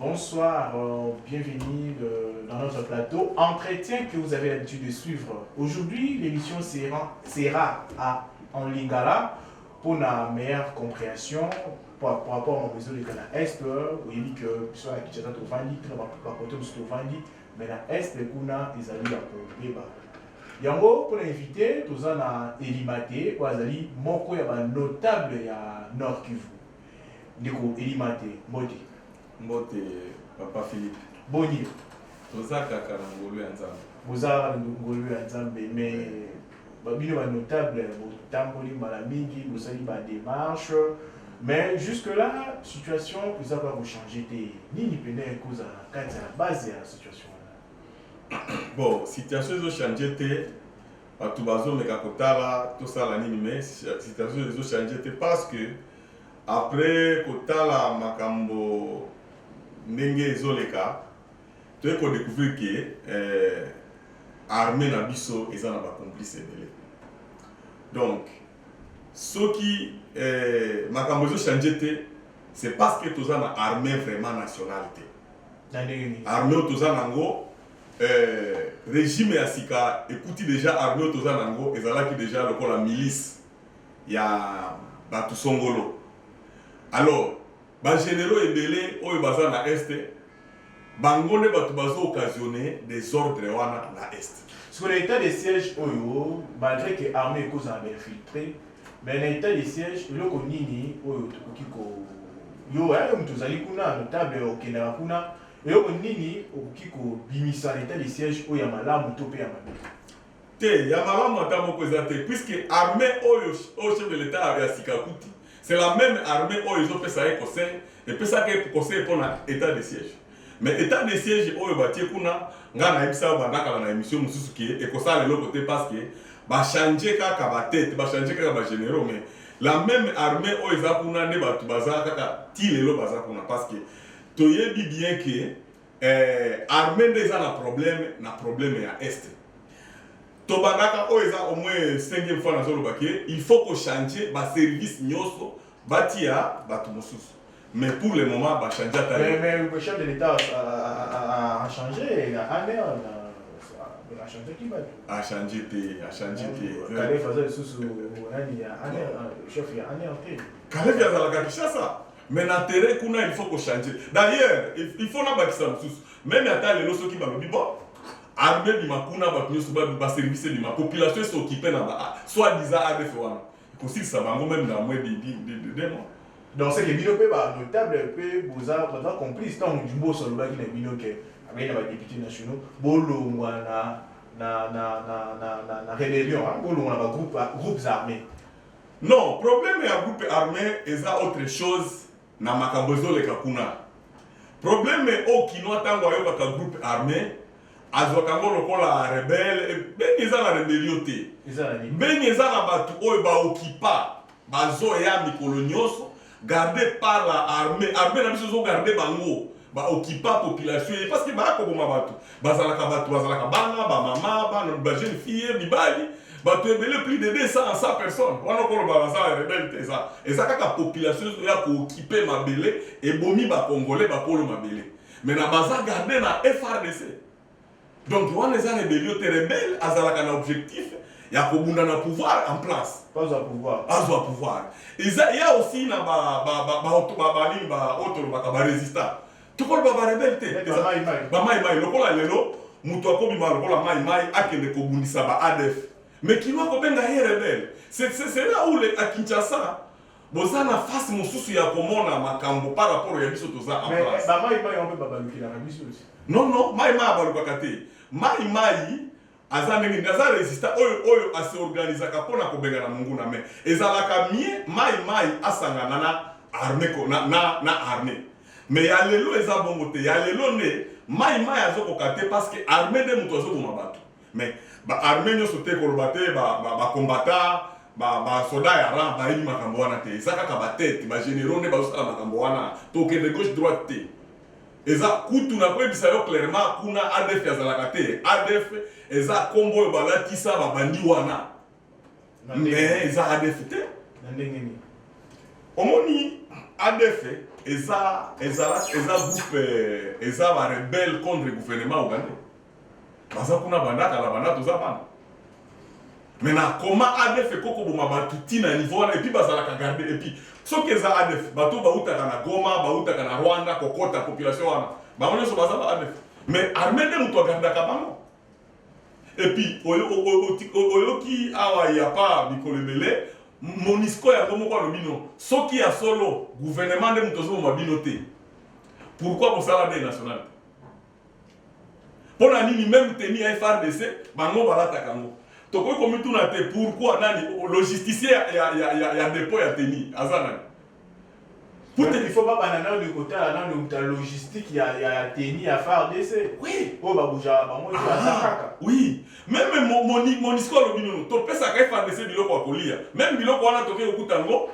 Bonsoir, bienvenue dans notre plateau. Entretien que vous avez l'habitude de suivre. Aujourd'hui, l'émission sera en lingala pour une meilleure compréhension par rapport au réseau du Canada Est. Vous voyez que soit la Kichata Tovandi, la côté de Tovandi, mais la Est, kuna ils allaient à Beba. Yango pour l'inviter, tous en a élimaté, ou azali moko ya ba notable ya Nord Kivu. Ndeko élimaté, moti. Mbote Papa Philippe. Boni. Toza kaka na ngolu ya nzambe. Boza ngolu ya nzambe mais babino ba notable botamboli mala mingi bosali ba démarche mais jusque là situation vous va vous changer te nini pene cause na kati ya base ya situation. Bon, situation zo changer te batu bazo meka kotala to sala nini mais situation zo changer te parce que après kotala makambo ndenge ezoleka toyeko découvrir que armée na biso eza na ba complice ebele. Donc soki makambo ezo changer te c'est parce que toza na armée vraiment nationale te. Armée toza nango régime ya sika ekuti déjà armée toza nango ezalaki déjà lokola milice ya batu songolo. Alors ba généraux ebele oyo baza na Est bango ne batu bazo occasionner des ordres wana na Est. Sur l'état de siège oyo malgré que armée cause a infiltré mais l'état de siège loko nini oyo tukiko yo ayo mtuzali kuna notable okena kuna yo nini okiko bimisa l'état de siège oyo ya malamu to pe ya mabe. Te ya malamu ata moko ezate puisque armée oyo au chef de l'état avait sikakuti. C'est la même armée où ils ont fait ça conseil et puis ça que conseil pour l'état de siège. Mais état de siège où ils bâtir kuna ngana ibisa bandaka na émission mususu qui et ça le côté parce que ba changer kaka ba tête ba changer kaka ba généraux mais la même armée où ils a kuna ne batu baza kaka ti lelo baza kuna parce que toyebi bien que armée déjà na problème ya est. Tobandaka oeza au moins 5e fois dans le baquet, il faut qu'on change ba service nyoso batia batu mosusu. Mais pour le moment ba changer ta. Mais le chef de l'état a changé, a changé qui va. A changé te. Kale faisait sous nani ya chef ya anéanté. Kale via la Kinshasa. Mais na terrain kuna il faut qu'on change. D'ailleurs, il faut na bakisa mosusu. Même ata le loso ki ba lobi bon. Armée du Makuna, ba service de ma population s'occuper na ba soit disant ADF wana. Aussi ça va même dans moins de mois. Donc c'est que bino pe ba notable pe boza complice tant du beau solo ba ki na bino ke avec les députés nationaux bolo na rébellion bolo na groupes armés. Non, problème ya groupe armé eza autre chose na makambozo le kakuna. Problème au kino tango ayo ka groupe armé azwakango lokola rebelle bengi za la rébellion te bengi za na batu oyo ba occupa bazo ya mikolo nyonso gardé par la armée na biso zo gardé bango ba occupa population parce que ba ko boma batu bazalaka bana ba mama ba jeune fille mibali batu ebele plus de 200 personnes wana ko ba za rebelle te ça et ça kaka population ya ko occuper mabele et bomi ba congolais ba polo mabele mais na baza gardé na FRDC. Donc, on les a rébellions rebelles, azalaka na objectif, il y a un pouvoir en place. Pas à pouvoir. Pas à pouvoir. Il y a aussi na ba résistant. Tout le monde va rebelle. Ba mai lokola lelo, mutu akobi ma lokola mai akende kobundisa ba ADF. Mais qui va kobenga ye rebelle. C'est là où à Kinshasa bozana face mosusu ya komona makambo par rapport ya biso toza en place. Mais ba mai on peut pas baluki na biso aussi. Non, mai abalukaka te. Mai azanengi ndaza résistant oyo ase organiser ka pona ko benga na mungu na mais ezalaka mie mai asangana na armée ko na armée mais ya lelo eza bongo te ya lelo ne mai azoko kate parce que armée de muto azoko mabatu mais ba armée nyo sote ko lobate ba combattant ba soda ya ran ba yi makambo wana te ezaka ka ba tête ba généraux ne ba usala makambo wana to ke de gauche droite te. Eza kutu na kwebisa yo clairement kuna ADF yazalaka te ADF eza kombo balatisa babandi wana mais eza ADF te ndenge ni omoni ADF eza groupe eza ba rebelle contre le gouvernement ougandais. Baza kuna bandaka la banda toza bana. Maintenant comment ADF koko boma batuti na niveau wana et puis bazala ka garder et puis soki eza ADF bato bautaka na Goma, bautaka na Rwanda kokota population wana. Bango nyonso baza ba ADF. Mais armée de mutu agardaka bango. Et puis oyoki awa ya pa bikolebele Monisco ya komo kwa lobino soki ya solo gouvernement de mutozo mabino te. Pourquoi pour ça la nationale? Pour la nini même teni à FRDC bango balata kango. Toko komi tuna te pourquoi nani logisticien ya dépôt ya teni azana. Pour il faut pas banana de côté là dans la logistique il y a teni à FRDC. Oui. Oh ba bouja ba moi azaka. Oui. Même Monisco lobino to pesa ka FRDC biloko akolia. Même biloko wana toke okutango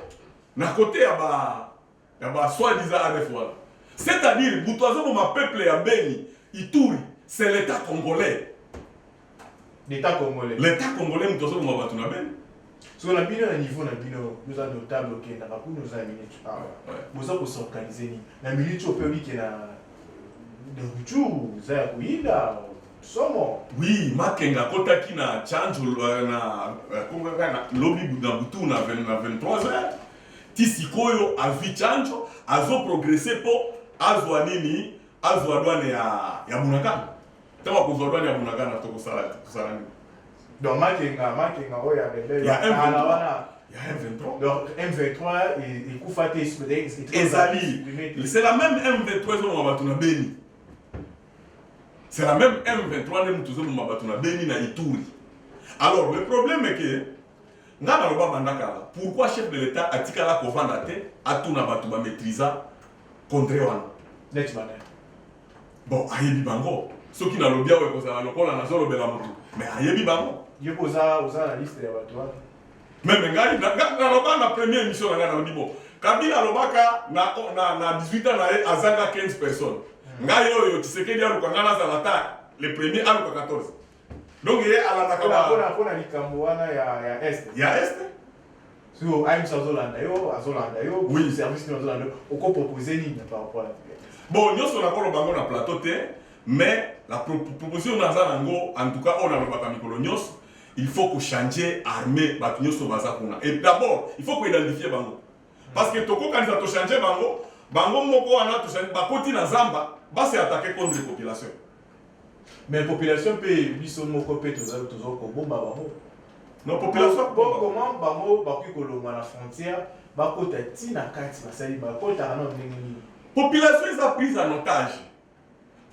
na côté ya ba soi-disant ADF wala. C'est-à-dire butoazo mo ma peuple ya Beni, Ituri, c'est l'état congolais. L'état congolais. L'état congolais mutoazo mo batuna Beni. Sur la bino na niveau na bino, nous avons notable OK na pour nous minutes. Ah ouais. Vous avez s'organiser ni. Na minute au pays qui na de retour, za kuinda. Somo. Oui, makenga kota ki na chanjo na konga na lobby na butu na 23h. Tisikoyo a vi chanjo, azo progresser po azwa nini, azwa douane ya Bunagana. Tama ko douane ya Bunagana to kusala ni. Donc makenga oya bebe. Ya M23. Il y a M23. Donc M23 et Koufate Ezali. C'est la même M23 on va batuna Beni. C'est la même M23 de Moutouzou Mabatuna Beni na Ituri. Alors le problème est que ngana loba bandaka pourquoi chef de l'état a tikala kovanda te atuna batu ba maîtrisa contre wana. Net bana. Bon ayebi bango. Soki na lobia we kozala lokola na zolo bela mutu. Mais ayebi bango. Je posa la liste ya batu wana. Même ngai na loba na première émission na na bibo. Kabila lobaka na 18 ans na azanga 15 personnes. Ngai oyo Tshisekedi alukangana zalata le premier aluka 14. Donc il est à la Takaba. Pour la likambo wana ya est. Ya est. So I'm Azolanda yo, oui, service ni Azolanda. Oko proposer ni par rapport à la. Bon, nous sommes encore au bango na plateau te, mais la proposition nazango en tout cas on a le baka mikolo nyos, il faut que changer armée batu nyos baza kuna. Et d'abord, il faut qu'on identifie bango. Parce que toko quand to changer bango moko wana to changer bakoti na zamba. Bah c'est attaquer contre les populations. Mais la population peut biso moko pe tozo ko bomba bango. Non population comment bango bakoki kolonga na frontière bakota tina kati basali bakota na ndenge. Population est prise en otage.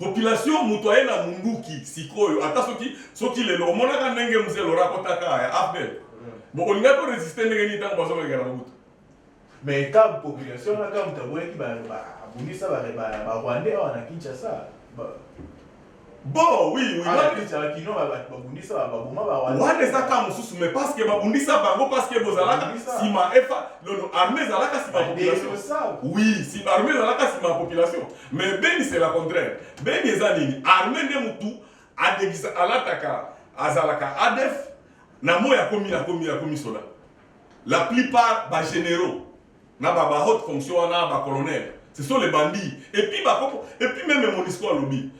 Population mutoye na munduki sikoyo ata soki le monaka ndenge mzee lora kotaka ya afbel. Bon on n'a pas résisté ndenge ni tango bazo ngela mutu. Mais quand population na quand mtabwe ki ba Bundisa ba Rwandais wana Kinshasa. Bon, oui. Kinshasa kino ba Bundisa ba boma ba Rwandais. Wana ezaka mususu mais parce que ba Bundisa bango parce que bozalaka sima efa armée zalaka sima population. Oui, si armée zalaka sima population. Mais Beni c'est la contraire. Beni ezanini armée de mutu adegisa alataka azalaka ADF na moya komi soda. La plupart ba généraux na ba haute fonction na ba colonel. Ce sont les bandits. Et puis même Monisco lobby.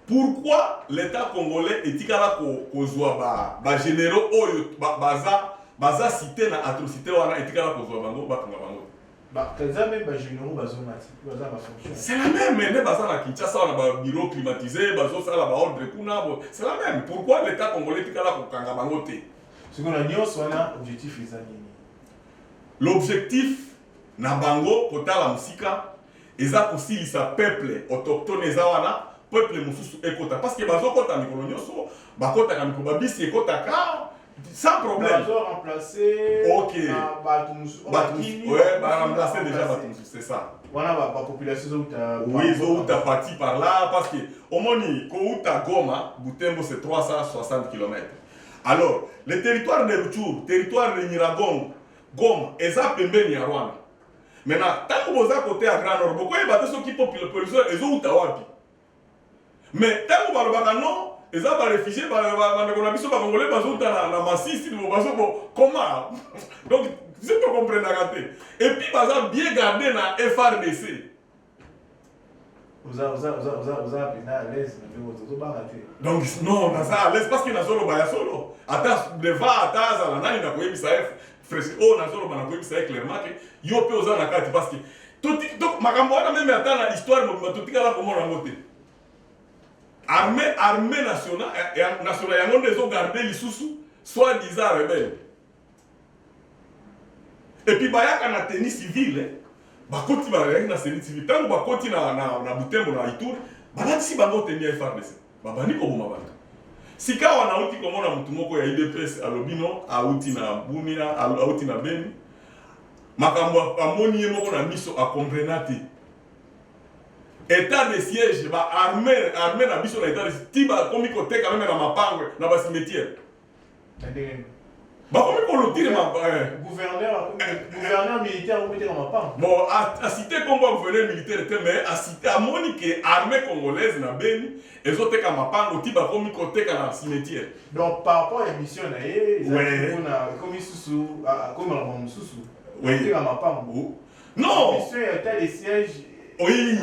Pourquoi l'État congolais est-il kozwa ba généraux oyo baza cité na atrocité wana est-il kozwa bango batunga bango. Ba kaza même ba généraux bazomati, baza ba fonction. C'est la même mais baza na Kinshasa na ba bureau climatisé, bazo sala ba ordre kuna, c'est la même. Pourquoi l'État congolais est-il kokanga bango te? Ce qu'on a nyos wana objectif ezani. L'objectif na bango kotala musika eza kosilisa peuple autochtone eza wana peuple mususu ekota parce que bazo kota mikolo nyonso bakota ka mikolo babisi ekota ka sans problème bazo remplacer OK batu mususu ouais ba remplacer déjà batu mususu c'est ça wana ba population zouta oui zouta parti par là parce que omoni ko uta Goma Butembo c'est 360 km. Alors le territoire de Rutshuru, territoire de Nyiragongo, Goma eza pembeni ya Rwanda. Maintenant, tant que vous êtes à côté à Grand Nord, beaucoup de gens qui sont populaires, ils ont été wapi. Mais tant que vous êtes non, ils ont des réfugiés, ils ont congolais, ils ont été dans Massis, comment? Donc, vous comprenez. Et puis, ils ont bien gardé dans FRDC. Vous avez à l'aise, mais vous avez raté. Donc, non, on a ça à l'aise parce qu'il y a solo, il y a solo. Attends, devant, attends, on a une accueil, ça est fresh. Oh, on a solo, on a accueil, ça est clairement que yo peut oser la carte parce que. Donc, ma campagne, même attends l'histoire, mais tout est là comme on a voté. Armée nationale, il y a des gens gardés les sous, soit disant rebelles. Et puis, il y a un tennis civil. Bakoti ba série civile tango bakoti na butembo na ituri balati bango tenir FARDC babani ko boma bantu sika wana uti komona mutu moko ya IDPS alobino auti na Bumia auti na Beni makambo amoni ye moko na miso a comprenati état de siège ba armée na biso na état de tiba komi ko teka même na mapangwe na ba cimetière bah comment on le tire gouverneur militaire ou mettez dans ma bon à citer comme gouverneur militaire mais à citer à Monique armée congolaise na Beni les autres comme mapango tiba comme côté dans cimetière donc par rapport à mission na on a comme sous comme on sous oui dans mapango non mission état de siège oui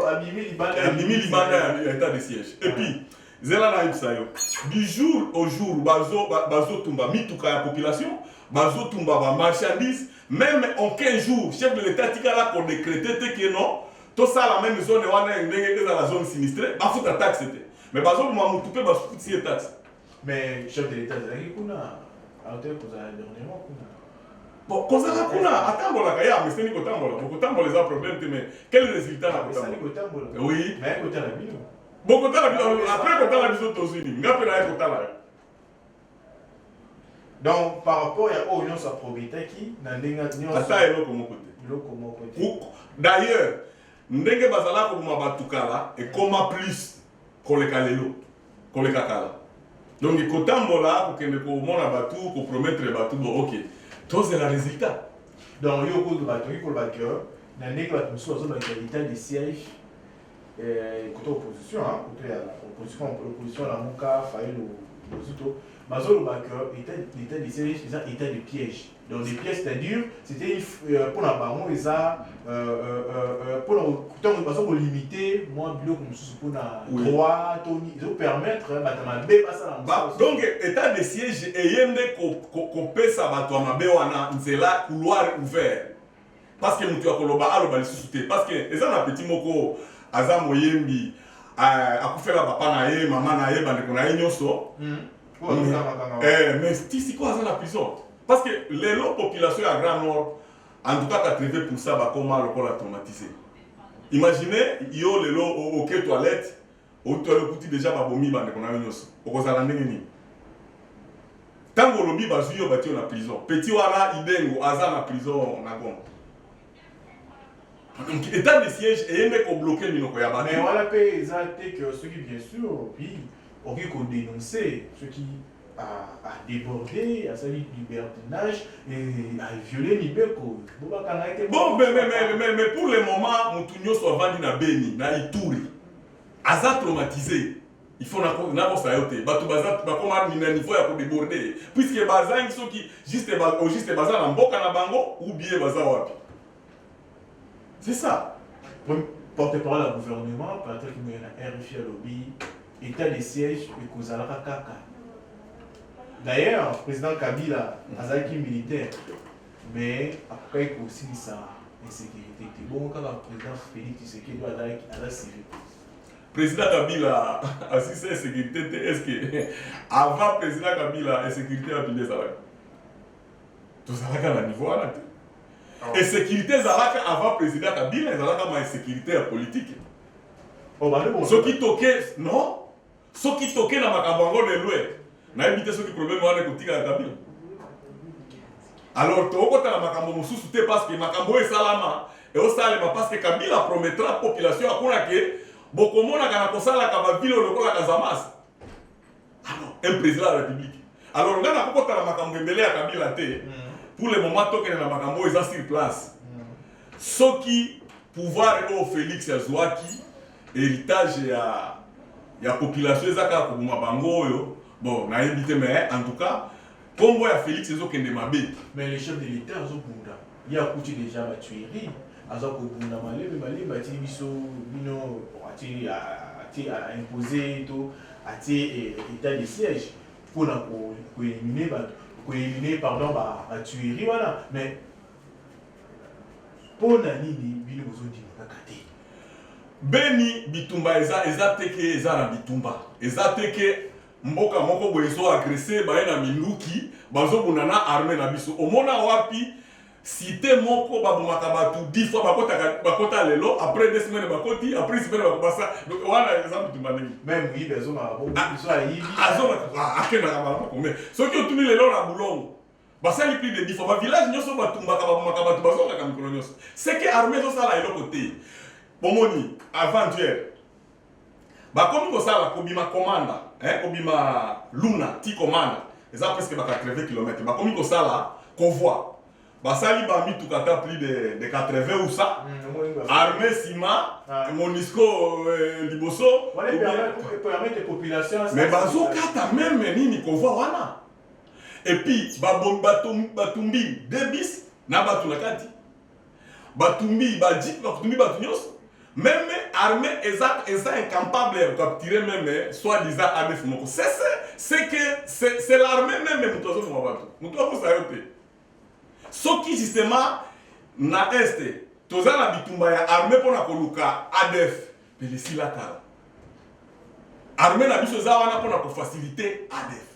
Abimi Libanda état de siège et puis Zela na Ipsayo. Du jour au jour, bazo tumba mituka ya population, bazo tumba ba marchandise, même en 15 jours, chef de l'État tika la pour décréter que non, tout ça la même zone wana ndenge dans la zone sinistrée, ba futa taxe c'était. Mais bazo mwa mutupe ba futa taxe. Mais chef de l'État zaki kuna auteur ko za dernièrement kuna. Bon, kozala kuna atambola kaya mais c'est ni kotambola, kotambola les problèmes mais quel résultat na kotambola? Oui, mais kotambola bino. Bon, après, quand on a besoin de Tozini, donc, par rapport à l'union sa probité qui n'a d'ailleurs, ndenge bazala ko mabatukala et comment plus koleka lelo koleka kala. Donc kotambola ko kende ko mona batu ko promettre batu bon OK. Tout c'est le résultat. Donc yo ko batu ko bateur na ndenge batu so zo ba état de siège côté opposition, côté l'opposition, la Mouka, Faïl ou Zuto, Mazolo Baker était des sièges, ils étaient des pièges. Donc des pièges, c'est-à-dire, c'était pour la baron, ils pour limiter, moi, bio comme sous pour la droit, ils vont permettre, donc, état de siège, et il y a des ça c'est là couloir ouvert. Parce que nous avons parce que les gens ont petit moko. Aza moyembi akufela papa na ye mama na ye bandeko na ye nyonso mais tisi quoi aza na prison parce que les populations à Grand Nord en tout cas 80% bakoma lokola traumatisé. Imaginez yo lelo oke toilette o toilette kuti déjà babomi bandeko na ye nyonso okozala ndenge nini tango lobi bazwi yo batio na prison petit wana ibengo aza na prison na Goma. Donc, état de siège et il faut bloquer le minoko yaba. Mais voilà, que ceux qui, bien sûr, puis, ont dénoncé ceux qui a débordé, a sali libertinage et a violé Libeko. Bon, mais pour le moment, Moutounio soit vendu na Beni, na Ituri. Aza traumatisé. Il faut na sayote. Batu baza bakoma niveau ya ko déborder. Puisque baza ils qui juste baza na mboka na bango ou bien baza wapi. C'est ça. Porte-parole au gouvernement, peut-être qu'il y a un RFI à lobby, état de siège et Kozalaka Kaka. D'ailleurs, le président Kabila a été militaire, mais après aussi sa insécurité. Bon, quand le président Félix Tshisekedi a civil. Président Kabila a assisté à la sécurité, est-ce que avant le président Kabila, la sécurité a pu ça? Tout ça, à la niveau là. Et sécurité avant le président Kabila, il y a une sécurité politique. Ce qui toquait, non? Ce qui toquait dans ma campagne de l'Ouest, n'a évité ce qui problème avec le Kabila. Alors, tu as la makambo mususu parce que makambo est salama et au salama parce que Kabila promettra à la population à Konake beaucoup monde a kosala ka ville lokola Casamance. Alors, un président de la République. Alors, on a beaucoup la makambo mbele à Kabila té. Pour le moment, tant que la makambo est sur place. Ce qui pouvoir au Félix Azouaki, héritage à la population ezaka ko bango bon, na évité mais en tout cas, comme Félix Azouaki de Mabé. Mais les chefs de l'État ont il y a déjà la tuerie. aza kobunda malembe atie biso bino atie imposé to atie état de siège mpona koélimine pardon batuerie wana mais mpona nini bino bozondima kaka te beni bitumba eza teke eza na bitumba eza teke mboka moko boye ezoagrese baye na minduki bazobunda na arme na biso omona wapi cité moko babomaka bato 10 fois bakota lelo après 2 semaines bakoti après semaine bakobasa wana eza bitumba ndenge même moyibi azoayibi akendaka malama combien soki otuni lelo na bulongo basali plus de 10 fois bavillage nyonso batumbaka babomaka bato bazongaka mikolo nyonso seke arme ezosala eloko te bomoni avant-hier bakomi kosala kobima komanda kobima luna ti komanda eza presque baka 80 km bakomi kosala convoi basali bamituka ata plus de 80 ou ça armée sima monisco liboso mais bazokata meme nini convoi wana et puis batumbi 2 bis na bato na kati batumbi bajip batumbi bato nyonso même armée eza incapable de capturer même soi-disant ADF moko c'est que c'est l'armée même mutu azomoma bato mutu akosa yo te soki justement na este toza na bitumba ya armée mpona koluka ADF pele esila kala armée na biso eza wana mpona kofacilite ADF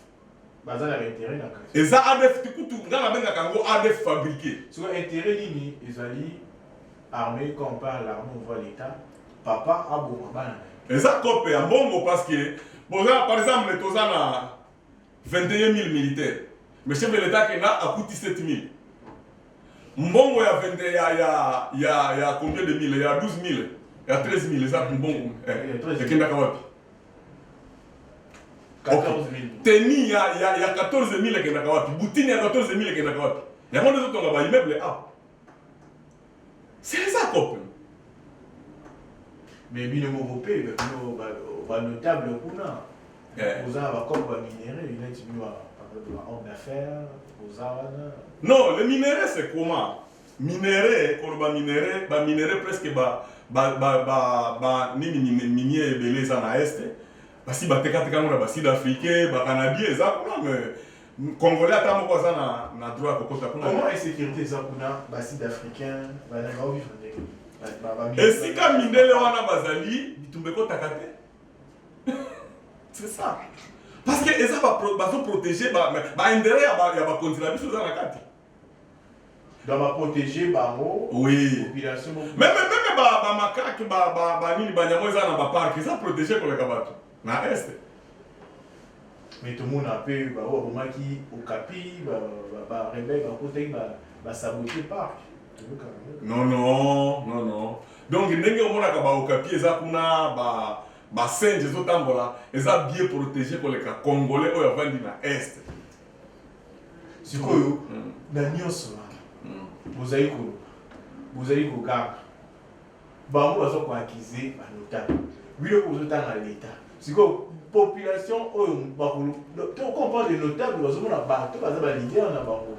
baza na intérêt na kasi eza ADF tikutu nga nabengaka yango ADF fabriqué soki intérêt nini ezali armée quand on parle l'armée on voit l'état papa aboma bana eza kope ya mbongo parce que par exemple toza na 21 000 militaires mais chef de l'état kena akuti 7 000 mbongo ya 20 ya combien de mille ya 12 000 ya 13 000 eza mbongo ekendaka wapi 14 000 teni ya 14 000 ekendaka wapi butini ya 14 000 ekendaka wapi yango nde ezotonga baimmeuble a c'est eza kope mais bino moko mpe bino banotable kuna oza na bakope baminere neti bino bahomme d'affaires oza wana non le minerai c'est comment minerai koloba minerai baminerai presque nini minier ebele eza na este basi batekatekango na basud africain bacanadien eza kuna mais congolais ata moko aza na droit ya kokota kuna comment insécurité eza kuna basud africain bananga ovivre ndenge esika mindele wana bazali bitumba ekotaka te c'est ça parce que eza bazoprotege baintérêt ya bakonzi na biso eza na kati donc baprotege bango oui population meme bamakaki banini banyango eza na baparke eza protege koleka bato na este mais tomona mpe bao babomaki okapi barebele bakotaki basabote parke non donc ndenge omonaka baokapi eza kuna basenje ezotambola eza bien protégé koleka congolais oyo avandi na este sikoyo na nyonso wana bozali koganga bango baza koakize banotable biloko ozotanga leta sikoyo population oyo tocomprend de notable bazomona bato baza balider na bango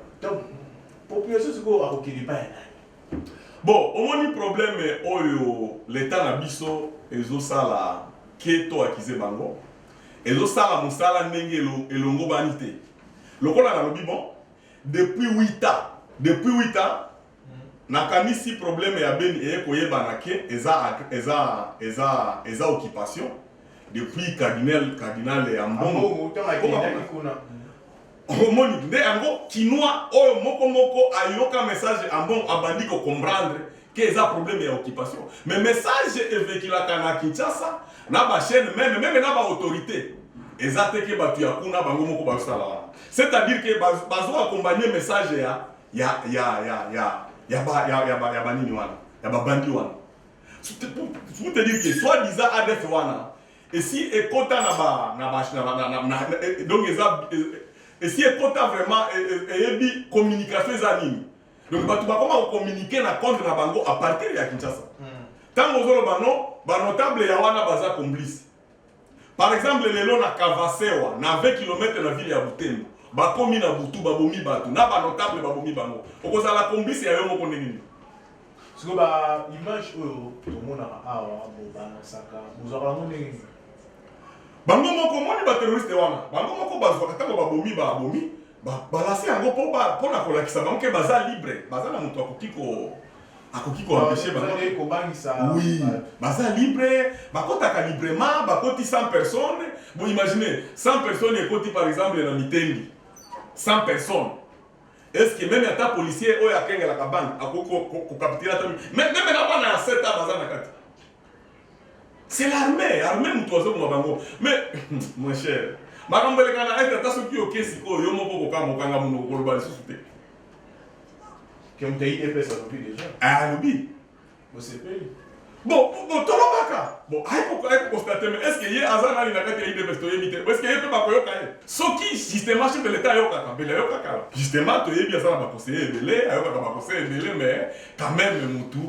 population sikoyo akokende pa ya nani bon omoni problème oyo l'état na biso ezosala ke to akize bango ezosala mosala ndenge elongo bani te lokola nalobi bon depuis 8 ans nakanisi problème ya beni eyekoyebana ke eza occupation depuis cardinal ya mbongo omoni nde yango kinois oyo moko ayoka message ambongo abandi comprendre que eza problème ya occupation mais message evekulaka na Kinshasa na bachaîne même na baautorité eza te ke bato ya kuna bango moko bazosala wana c'est-à-dire que bazo accompagner message ya banini wana ya babandi wana pour te dire que soit disant ADF wana et si ekota donc et si ekota vraiment eyebi communication eza nini donc bato bakoma communiquer na contre na bango à partir ya Kinshasa tango ozoloba no banotable ya wana baza complice par exemple lelo na Kavasewa na 20 km na ville ya Butembo bakomi na butu babomi bato na banotable babomi bango okozala complice ya yo moko ndenge nini Parce que bah image tout le monde a boba saka vous aurez mon nez. Bango moko moni ba terroriste wana. Bango moko bazwa kata ba bomi ba bomi. Ba balancer yango po na kolakisa bango ke baza libre. Baza na mutu akoki ko empêcher bango. Oui, baza libre, bakotaka librement, bakoti 100 personnes. Bon imaginez, 100 personnes ekoti par exemple na Mitengi. 100 personnes. Est-ce que même un policier ou un kenge la cabane a capturé la même là-bas dans 7 ans bazar nakati. C'est l'armée mutozo ko bango. Mais mon cher, makambo le kana ete ta soki o kesi ko yo moko ko kama kanga muno ko loba susute. Que on t'a idée ça depuis déjà. Ah lobi. Bon c'est payé. Bon, tolobaka. Bon, aïe constater mais est-ce que y a azana ni nakati ya idée besto yemite? Est-ce que y peut pas koyoka ye? Soki justement chef de l'état yoka kambele yoka kala. Justement to yebi azana ba conseiller belé, ayoka ba conseiller belé mais quand même mutu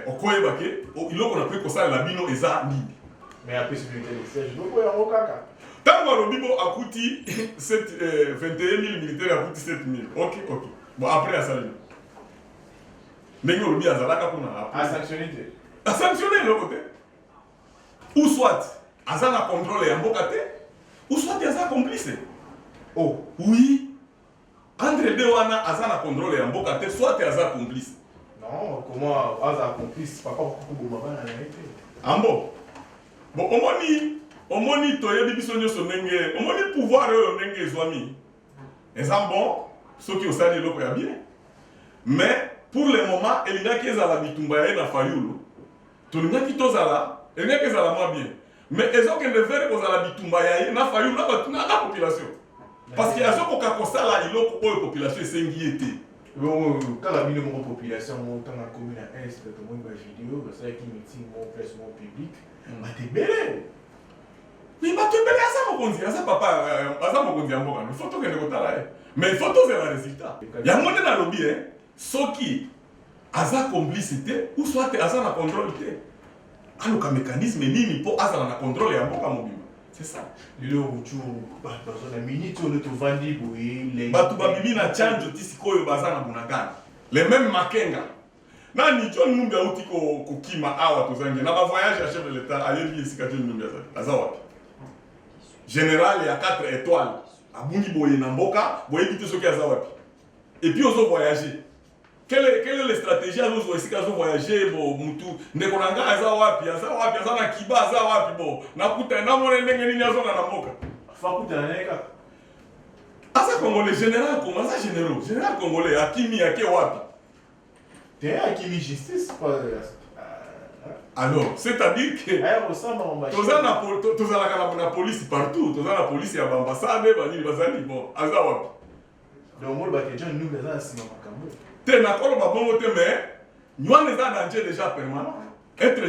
okoyeba ke iloko na pe kosala la bino eza nini. Mais après sécurité de siège, donc ya okaka. Tango lobibo akuti 21 000 militaires akuti 7 000. OK. Bon après à salut. Ndenge lobi azalaka kuna à sanctionner. À sanctionner le côté. Ou soit, Azana contrôle et Mbokate, ou soit Azana complice. Oh, oui. Entre deux, Azana contrôle et Mbokate, soit Azana complice. non, comment Azana complice? Papa, beaucoup de moments dans la vérité. Ambo. Bon, au moni, toye bibisonyo sonenge, au moni pouvoir nenge zwami. Exemple bon, ceux qui ont ça de l'eau bien. Mais pour le moment, il y a qui ont la bitumba na fayulu. Tolingaki tozala, elingaki ezala moins bien. Mais ezoke ne faire ko zala bitumba ya na fayu na batuna la population. Parce que azoko ka kosala iloko oyo population esengi ete. Bon, quand la mine mon population montant en commune à est, tout le monde va vidéo, c'est ça qui meeting mon presse mon public. Bah t'es belé. Oui, bah tu belé ça mon konzi, ça papa, ça mon konzi amboka. Il faut que ne kotala. Mais il faut que le résultat. Ya monde na lobby soki aza complicité ou soit aza na contrôle té. Aluka mécanisme nini po aza na contrôle ya mboka mobima. C'est ça. Lelo uchu ba na minute on te vandi boye les batu babimi na chanjo tisikoyo baza na bunagana. Les mêmes makenga. Nani John Numbi auti ko kima awa tozange na ba voyage ya chef de l'état ayebi esika John Numbi aza wapi. Général ya 4 étoiles. Abungi boye na mboka, boye bité soki aza wapi. Et puis ozo voyager. Quelle est la stratégie à nous voyager bon mutu ndeko nanga aza wapi aza na kiba aza wapi bon nakuta na mona ndenge nini azo na mboka fakuta na neka asa congolais général comment ça général congolais akimi ake wapi t'es akimi justice pas alors c'est-à-dire que tozala na police partout tozala na police ya ambassade banini bazali bon aza wapi donc moi ba question nous besoin sima makambo te na kolo babongo te mais nywana eza danger déjà permanent être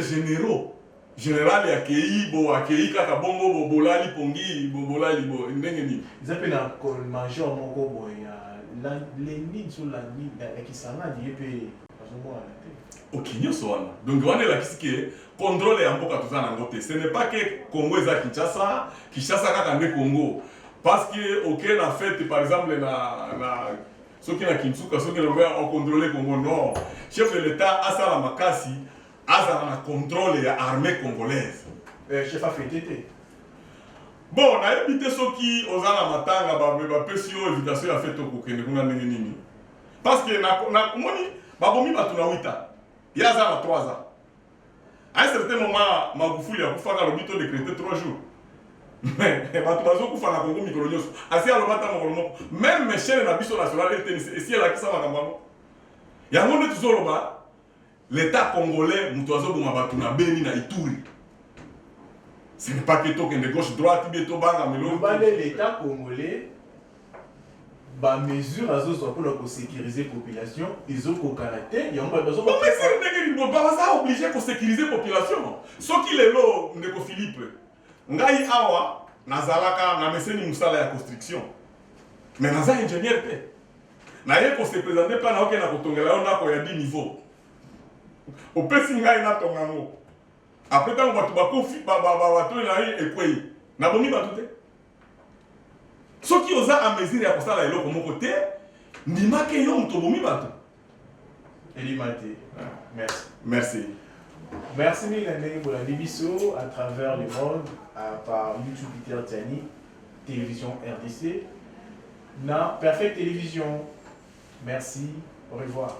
général ya kei bo akei kaka bongo bolali pongi bolali bo ndenge nini ils appellent un major moko bo ya l'ennemi sur la ligne qui s'en a dit pe azomo ala te OK nyoso wana donc wana la kisiki contrôle ya mboka tozana ngote ce n'est pas que Congo eza Kinshasa kaka nde Congo parce que OK na fête par exemple na ceux qui na Kinsuka, ceux qui ont contrôlé Congo non. Chef de l'État a ça la makasi, a ça la contrôle de l'armée congolaise. Chef a fait tété. Bon, on a évité ceux qui ont la matanga, bah pesio évitation a fait au kokene kuna nini. Parce que na moni, babomi batuna 8 ans. Il y a ça 3 ans. À un certain moment, Magufuli a kufaka lobito décrété 3 jours. Mais bato bazo kufa na Congo mikolo nyonso asi alobata mokolo moko même chaîne na biso national tennis esi elakisa makambo yango yango nde tozoloba l'état congolais moto azoboma bato na Beni na Ituri ce n'est pas que tokende gauche droite bie tobanga melongo l'état congolais ba mesure azozwa mpona kosécuriser population ezokokana te yango bazo mais c'est ndenge ni baza obligé kosécuriser population soki lelo ndeko Philippe ngai awa nazalaka na meseni musala ya construction mais naza ingénieur te naye ko se présenter pas na oke na kotongela yo ndako ya 10 niveau opesi ngai na tongango après tango batu bakofi bato na ye ekwei na bomi batu te soki oza a mesure ya kosala eloko moko te ndimake yo moto bomi batu Elimate. Merci. Merci. Merci Milane pour la Nibiso à travers le monde, par YouTube Peter Tiani, Télévision RDC, na Perfect Télévision. Merci, au revoir.